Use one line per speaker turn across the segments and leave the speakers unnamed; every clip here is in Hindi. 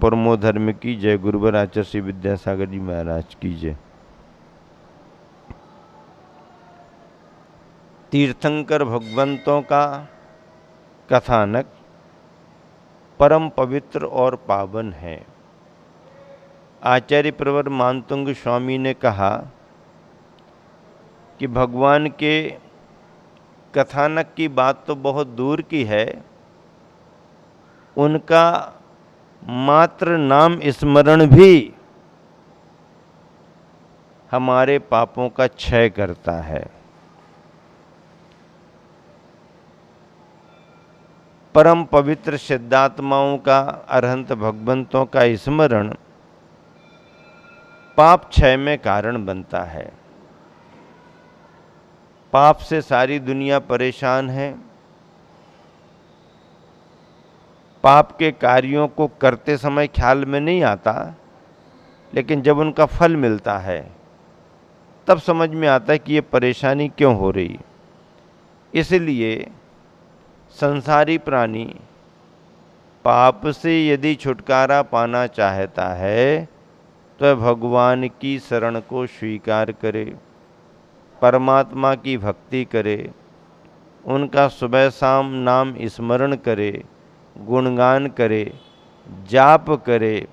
परमो धर्म की जय। गुरुवर आचार्य श्री विद्यासागर जी महाराज की जय। तीर्थंकर भगवंतों का कथानक परम पवित्र और पावन है। आचार्य प्रवर मानतुंग स्वामी ने कहा कि भगवान के कथानक की बात तो बहुत दूर की है, उनका मात्र नाम स्मरण भी हमारे पापों का क्षय करता है। परम पवित्र सिद्धात्माओं का, अरहंत भगवंतों का स्मरण पाप क्षय में कारण बनता है। पाप से सारी दुनिया परेशान है। पाप के कार्यों को करते समय ख्याल में नहीं आता, लेकिन जब उनका फल मिलता है तब समझ में आता है कि ये परेशानी क्यों हो रही। इसलिए संसारी प्राणी पाप से यदि छुटकारा पाना चाहता है तो भगवान की शरण को स्वीकार करे, परमात्मा की भक्ति करे, उनका सुबह शाम नाम स्मरण करे, गुणगान करे, जाप करे।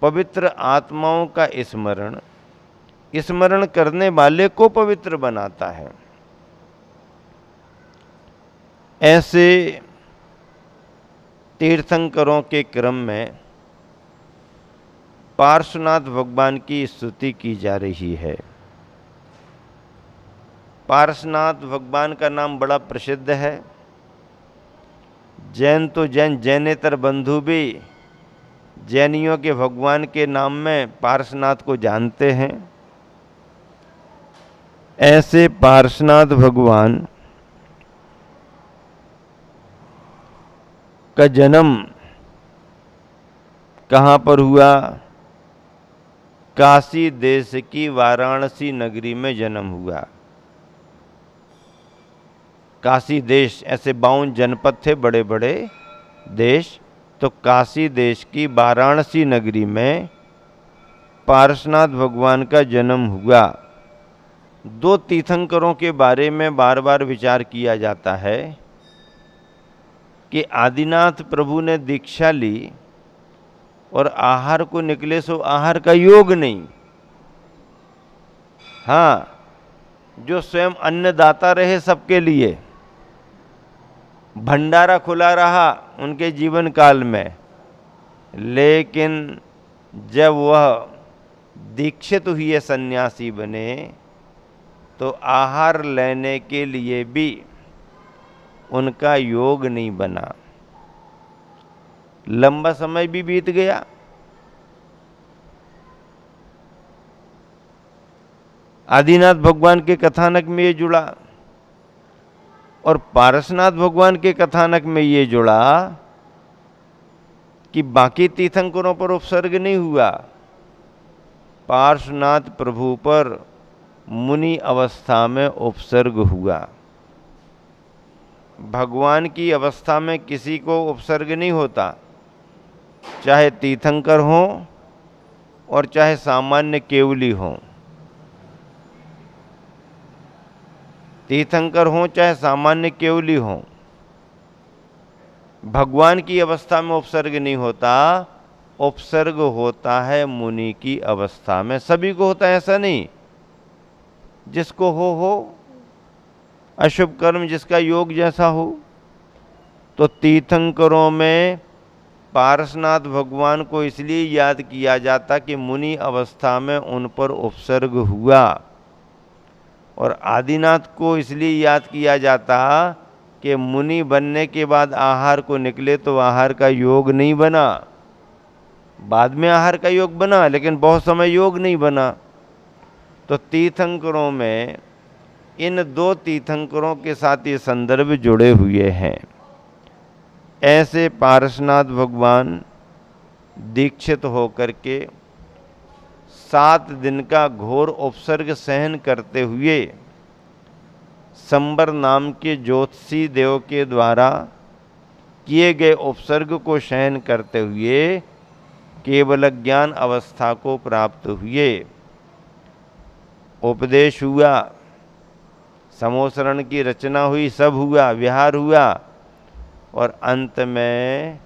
पवित्र आत्माओं का स्मरण करने वाले को पवित्र बनाता है। ऐसे तीर्थंकरों के क्रम में पार्श्वनाथ भगवान की स्तुति की जा रही है। पार्श्वनाथ भगवान का नाम बड़ा प्रसिद्ध है। जैन तो जैनेतर बंधु भी जैनियों के भगवान के नाम में पार्श्वनाथ को जानते हैं। ऐसे पार्श्वनाथ भगवान का जन्म कहाँ पर हुआ? काशी देश की वाराणसी नगरी में जन्म हुआ। काशी देश, ऐसे 52 जनपद थे, बड़े बड़े देश, तो काशी देश की वाराणसी नगरी में पार्श्वनाथ भगवान का जन्म हुआ। 2 तीर्थंकरों के बारे में बार बार विचार किया जाता है कि आदिनाथ प्रभु ने दीक्षा ली और आहार को निकले सो आहार का योग नहीं। हाँ, जो स्वयं अन्नदाता रहे सबके लिए, भंडारा खुला रहा उनके जीवन काल में, लेकिन जब वह दीक्षित हुए, सन्यासी बने, तो आहार लेने के लिए भी उनका योग नहीं बना। लंबा समय भी बीत गया। आदिनाथ भगवान के कथानक में ये जुड़ा और पार्श्वनाथ भगवान के कथानक में ये जुड़ा कि बाकी तीर्थंकरों पर उपसर्ग नहीं हुआ, पार्श्वनाथ प्रभु पर मुनि अवस्था में उपसर्ग हुआ। भगवान की अवस्था में किसी को उपसर्ग नहीं होता, चाहे तीर्थंकर हो और चाहे सामान्य केवली हो। तीर्थंकर हो चाहे सामान्य केवली हो, भगवान की अवस्था में उपसर्ग नहीं होता। उपसर्ग होता है मुनि की अवस्था में। सभी को होता है ऐसा नहीं, जिसको हो अशुभ कर्म, जिसका योग जैसा हो। तो तीर्थंकरों में पार्श्वनाथ भगवान को इसलिए याद किया जाता कि मुनि अवस्था में उन पर उपसर्ग हुआ, और आदिनाथ को इसलिए याद किया जाता कि मुनि बनने के बाद आहार को निकले तो आहार का योग नहीं बना। बाद में आहार का योग बना, लेकिन बहुत समय योग नहीं बना। तो तीर्थंकरों में इन 2 तीर्थंकरों के साथ ये संदर्भ जुड़े हुए हैं। ऐसे पार्श्वनाथ भगवान दीक्षित होकर के 7 दिन का घोर उपसर्ग सहन करते हुए संबर नाम के ज्योतिषी देव के द्वारा किए गए उपसर्ग को सहन करते हुए केवल ज्ञान अवस्था को प्राप्त हुए, उपदेश हुआ, समोसरण की रचना हुई, सब हुआ, विहार हुआ, और अंत में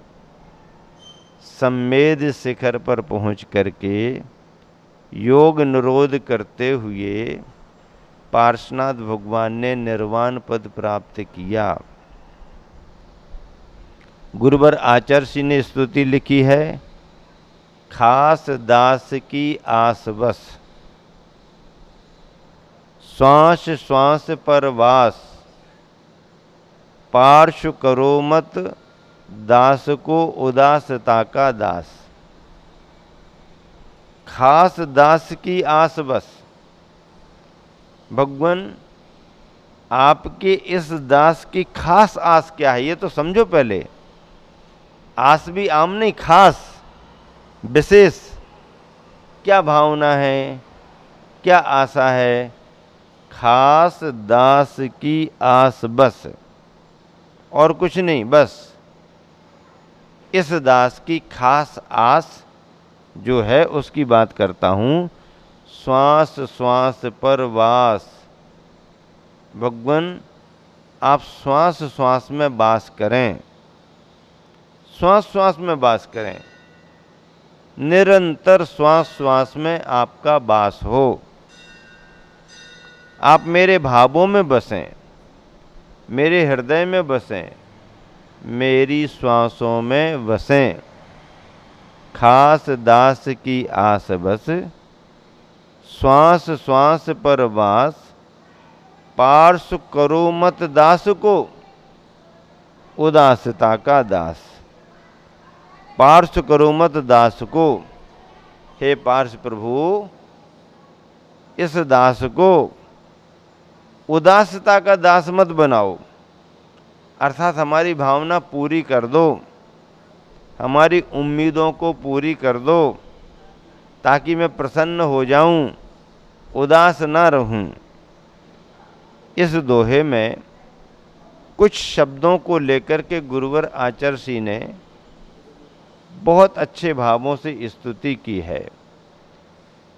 सम्मेद शिखर पर पहुंच करके योग निरोध करते हुए पार्श्वनाथ भगवान ने निर्वाण पद प्राप्त किया। गुरुवर आचार्य ने स्तुति लिखी है, खास दास की आस बस, श्वास श्वास पर वास, पार्श्व करो मत दास को उदासता का दास। खास दास की आस बस, भगवान आपके इस दास की खास आस क्या है, ये तो समझो पहले। आस भी आम नहीं, खास विशेष क्या भावना है, क्या आशा है। खास दास की आस बस, और कुछ नहीं, बस इस दास की खास आस जो है उसकी बात करता हूं। श्वास श्वास पर वास, भगवान आप श्वास श्वास में वास करें, श्वास श्वास में वास करें, निरंतर श्वास श्वास में आपका वास हो। आप मेरे भावों में बसें, मेरे हृदय में बसें, मेरी श्वासों में बसें। खास दास की आस बस, श्वास श्वास पर वास, पार्श्व करो मत दास को उदासता का दास। पार्श्व करो मत दास को, हे पार्श्व प्रभु इस दास को उदासता का दास मत बनाओ, अर्थात हमारी भावना पूरी कर दो, हमारी उम्मीदों को पूरी कर दो, ताकि मैं प्रसन्न हो जाऊं, उदास ना रहूं। इस दोहे में कुछ शब्दों को लेकर के गुरुवर आचार्य ने बहुत अच्छे भावों से स्तुति की है।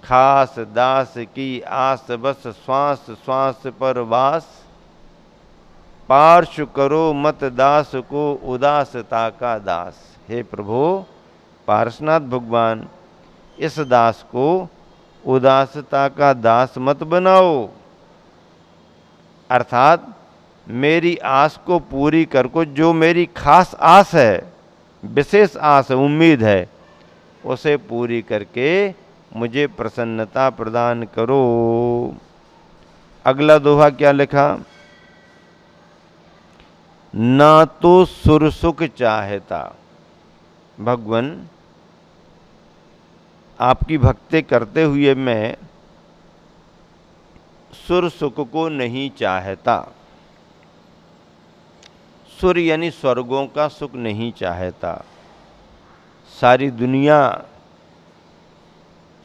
खास दास की आस बस, श्वास श्वास पर वास, पार्श्व करो मत दास को उदासता का दास। हे प्रभु पार्श्वनाथ भगवान इस दास को उदासता का दास मत बनाओ, अर्थात मेरी आस को पूरी कर को, जो मेरी खास आस है, विशेष आस है, उम्मीद है, उसे पूरी करके मुझे प्रसन्नता प्रदान करो। अगला दोहा क्या लिखा, ना तो सुर सुख चाहता। भगवान आपकी भक्ति करते हुए मैं सुर सुख को नहीं चाहता। सुर यानी स्वर्गों का सुख नहीं चाहता। सारी दुनिया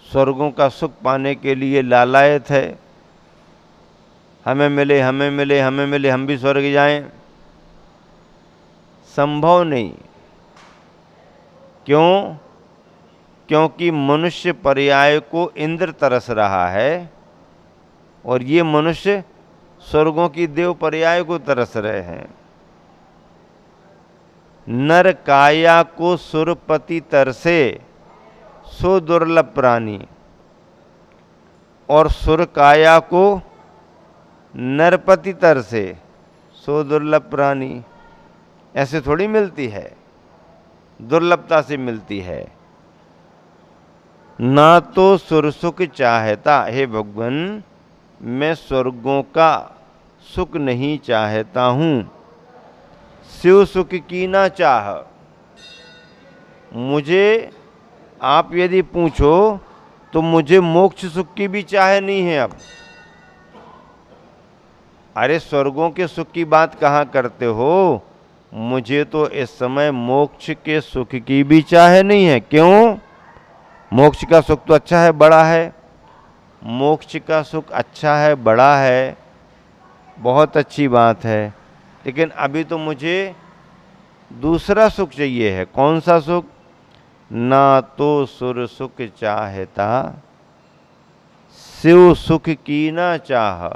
स्वर्गों का सुख पाने के लिए लालायत है, हमें मिले हमें मिले हमें मिले, हम भी स्वर्ग जाएं। संभव नहीं। क्यों? क्योंकि मनुष्य पर्याय को इंद्र तरस रहा है और ये मनुष्य स्वर्गों की देव पर्याय को तरस रहे हैं। नर काया को सुरपति तरसे सो दुर्लभ प्राणी, और सुर काया को नरपति तरसे सो दुर्लभ प्राणी। ऐसे थोड़ी मिलती है, दुर्लभता से मिलती है। ना तो सुर सुख चाहता, हे भगवान मैं स्वर्गों का सुख नहीं चाहता हूं। शिव सुख की ना चाह, मुझे आप यदि पूछो तो मुझे मोक्ष सुख की भी चाह नहीं है अब। अरे स्वर्गों के सुख की बात कहाँ करते हो, मुझे तो इस समय मोक्ष के सुख की भी चाह नहीं है। क्यों? मोक्ष का सुख तो अच्छा है, बड़ा है। मोक्ष का सुख अच्छा है, बड़ा है, बहुत अच्छी बात है, लेकिन अभी तो मुझे दूसरा सुख चाहिए है। कौन सा सुख? ना तो सुर सुख चाहता, शिव सुख की ना चाह,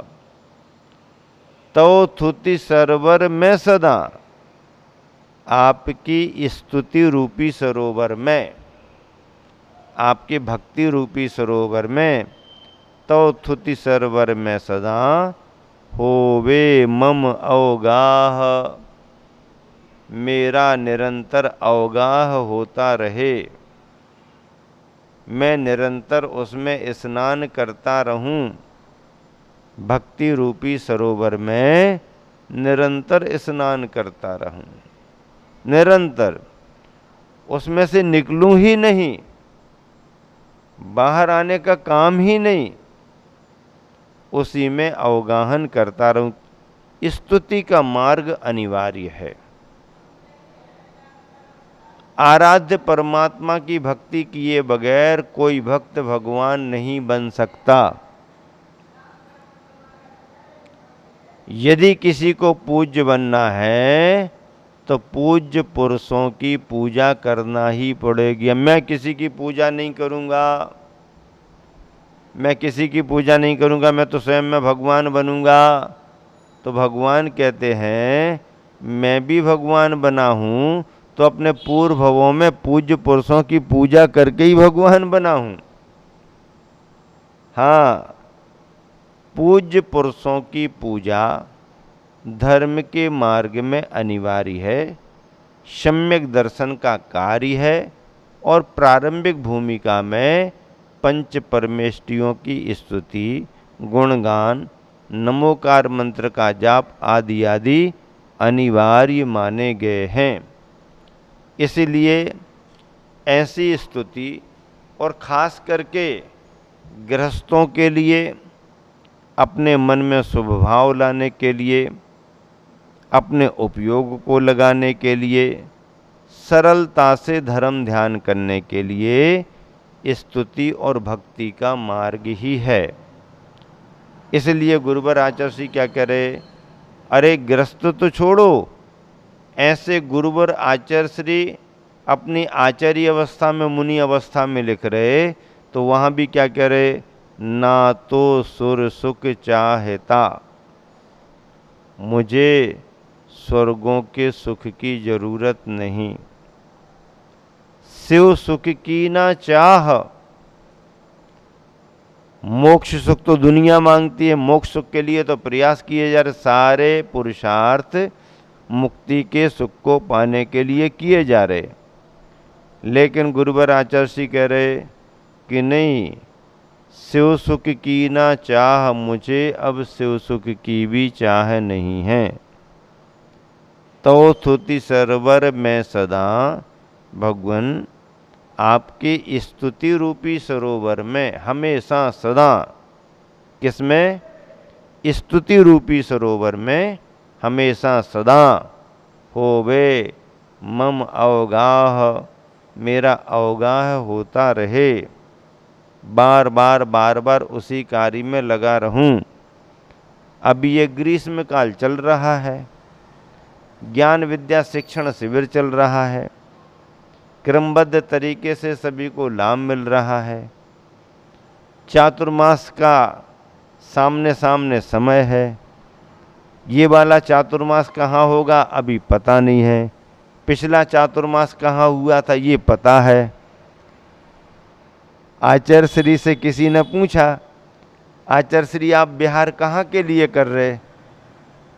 तो थुति सरवर में सदा, आपकी स्तुति रूपी सरोवर में, आपकी भक्ति रूपी सरोवर में, तो थुति सरोवर में सदा, होवे मम अवगाह, मेरा निरंतर अवगाह होता रहे, मैं निरंतर उसमें स्नान करता रहूं, भक्ति रूपी सरोवर में निरंतर स्नान करता रहूं, निरंतर उसमें से निकलूं ही नहीं, बाहर आने का काम ही नहीं, उसी में अवगाहन करता रहूं। स्तुति का मार्ग अनिवार्य है। आराध्य परमात्मा की भक्ति किए बगैर कोई भक्त भगवान नहीं बन सकता। यदि किसी को पूज्य बनना है तो पूज्य पुरुषों की पूजा करना ही पड़ेगी। मैं किसी की पूजा नहीं करूंगा, मैं किसी की पूजा नहीं करूंगा, मैं तो स्वयं में भगवान बनूंगा। तो भगवान कहते हैं मैं भी भगवान बना हूं तो अपने पूर्व भवों में पूज्य पुरुषों की पूजा करके ही भगवान बना हूं। हाँ, पूज्य पुरुषों की पूजा धर्म के मार्ग में अनिवार्य है, सम्यक दर्शन का कार्य है और प्रारंभिक भूमिका में पंच परमेष्टियों की स्तुति, गुणगान, नमोकार मंत्र का जाप आदि आदि अनिवार्य माने गए हैं। इसलिए ऐसी स्तुति और खास करके गृहस्थों के लिए अपने मन में शुभ भाव लाने के लिए, अपने उपयोग को लगाने के लिए, सरलता से धर्म ध्यान करने के लिए स्तुति और भक्ति का मार्ग ही है। इसलिए गुरुवर आचार्य श्री क्या कह रहे, अरे गृहस्थ तो छोड़ो, ऐसे गुरुवर आचार्य श्री अपनी आचार्य अवस्था में, मुनि अवस्था में लिख रहे तो वहाँ भी क्या कह रहे, ना तो सुर सुख चाहता, मुझे स्वर्गों के सुख की जरूरत नहीं, शिव सुख की ना चाह। मोक्ष सुख तो दुनिया मांगती है, मोक्ष सुख के लिए तो प्रयास किए जा रहे, सारे पुरुषार्थ मुक्ति के सुख को पाने के लिए किए जा रहे। लेकिन गुरुवर आचार्य श्री कह रहे कि नहीं, शिव सुख की ना चाह, मुझे अब शिव सुख की भी चाह नहीं है। तो स्तुति सरवर में सदा, भगवान आपके स्तुति रूपी सरोवर में हमेशा सदा, किसमें, स्तुति रूपी सरोवर में हमेशा सदा, होवे मम अवगाह, मेरा अवगाह होता रहे, बार बार उसी कार्य में लगा रहूं। अभी ये ग्रीष्म काल चल रहा है, ज्ञान विद्या शिक्षण शिविर चल रहा है, क्रमबद्ध तरीके से सभी को लाभ मिल रहा है। चातुर्मास का सामने सामने समय है। ये वाला चातुर्मास कहाँ होगा अभी पता नहीं है, पिछला चातुर्मास कहाँ हुआ था ये पता है। आचार्य श्री से किसी ने पूछा, आचार्य श्री आप बिहार कहाँ के लिए कर रहे,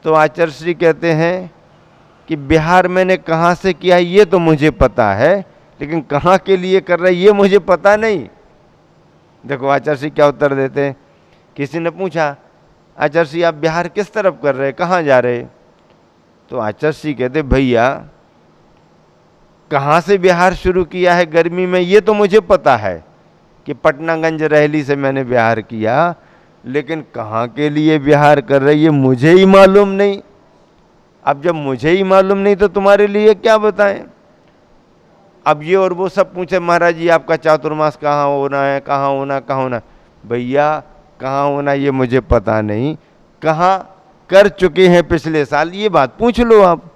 तो आचार्य श्री कहते हैं कि बिहार मैंने कहाँ से किया ये तो मुझे पता है, लेकिन कहाँ के लिए कर रहे ये मुझे पता नहीं। देखो आचार्य श्री क्या उत्तर देते हैं। किसी ने पूछा, आचार्य श्री आप बिहार किस तरफ कर रहे, कहाँ जा रहे, तो आचार्य श्री कहते भैया कहाँ से बिहार शुरू किया है गर्मी में ये तो मुझे पता है कि पटनागंज रहली से मैंने बिहार किया, लेकिन कहाँ के लिए बिहार कर रहे ये मुझे ही मालूम नहीं। अब जब मुझे ही मालूम नहीं तो तुम्हारे लिए क्या बताएं। अब ये और वो सब पूछे, महाराज जी आपका चातुर्मास कहाँ होना है, कहाँ होना। भैया कहाँ होना ये मुझे पता नहीं, कहाँ कर चुके हैं पिछले साल ये बात पूछ लो आप।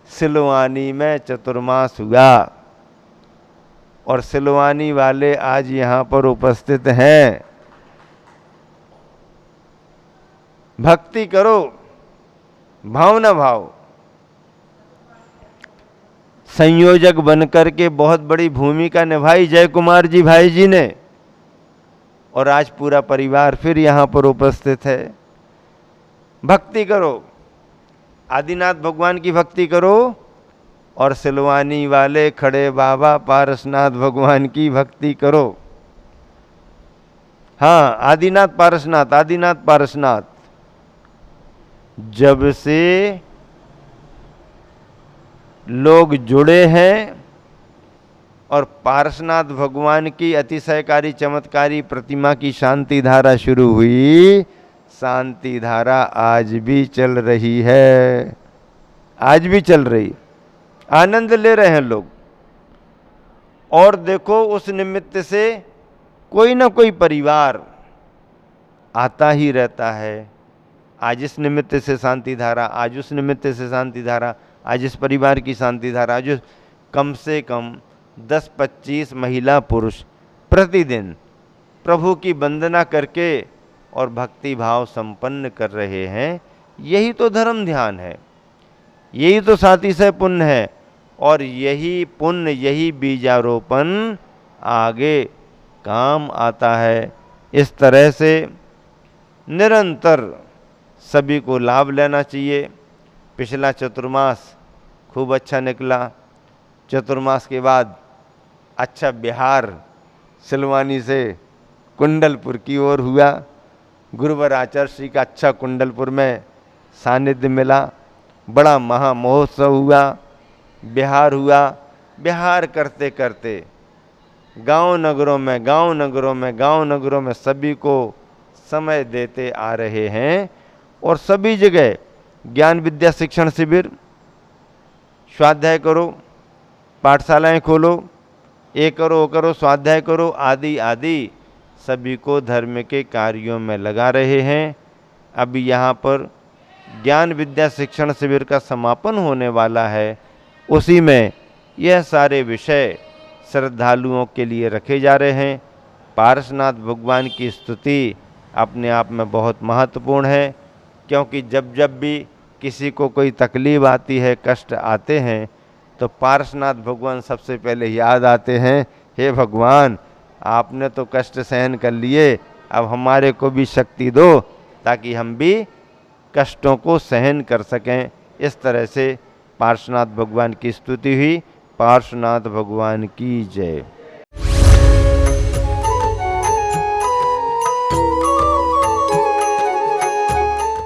सिलवानी में चतुर्मास हुआ, और सिलवानी वाले आज यहाँ पर उपस्थित हैं। भक्ति करो, भाव न भाव। संयोजक बनकर के बहुत बड़ी भूमिका निभाई जय कुमार जी भाई जी ने, और आज पूरा परिवार फिर यहाँ पर उपस्थित है। भक्ति करो, आदिनाथ भगवान की भक्ति करो, और सिलवानी वाले खड़े बाबा पारसनाथ भगवान की भक्ति करो। हाँ, आदिनाथ पारसनाथ, आदिनाथ पारसनाथ। जब से लोग जुड़े हैं और पारसनाथ भगवान की अतिशयकारी चमत्कारी प्रतिमा की शांति धारा शुरू हुई, शांति धारा आज भी चल रही है, आज भी चल रही, आनंद ले रहे हैं लोग। और देखो, उस निमित्त से कोई ना कोई परिवार आता ही रहता है। आज इस निमित्त से शांति धारा, आज उस निमित्त से शांति धारा, आज इस परिवार की शांति धारा। जो कम से कम 10-25 महिला पुरुष प्रतिदिन प्रभु की वंदना करके और भक्ति भाव संपन्न कर रहे हैं। यही तो धर्म ध्यान है, यही तो सातिशय पुण्य है, और यही पुण्य, यही बीजारोपण आगे काम आता है। इस तरह से निरंतर सभी को लाभ लेना चाहिए। पिछला चतुर्मास खूब अच्छा निकला। चतुर्मास के बाद अच्छा बिहार सिलवानी से कुंडलपुर की ओर हुआ। गुरुवर आचार्य श्री का अच्छा कुंडलपुर में सानिध्य मिला। बड़ा महा महोत्सव हुआ, बिहार हुआ। बिहार करते करते गांव नगरों में सभी को समय देते आ रहे हैं, और सभी जगह ज्ञान विद्या शिक्षण शिविर, स्वाध्याय करो, पाठशालाएं खोलो, ये करो वो करो, स्वाध्याय करो, आदि आदि सभी को धर्म के कार्यों में लगा रहे हैं। अभी यहाँ पर ज्ञान विद्या शिक्षण शिविर का समापन होने वाला है। उसी में यह सारे विषय श्रद्धालुओं के लिए रखे जा रहे हैं। पारसनाथ भगवान की स्तुति अपने आप में बहुत महत्वपूर्ण है, क्योंकि जब जब भी किसी को कोई तकलीफ आती है, कष्ट आते हैं, तो पारसनाथ भगवान सबसे पहले याद आते हैं। हे भगवान, आपने तो कष्ट सहन कर लिए, अब हमारे को भी शक्ति दो ताकि हम भी कष्टों को सहन कर सकें। इस तरह से पार्श्वनाथ भगवान की स्तुति हुई। पार्श्वनाथ भगवान की जय।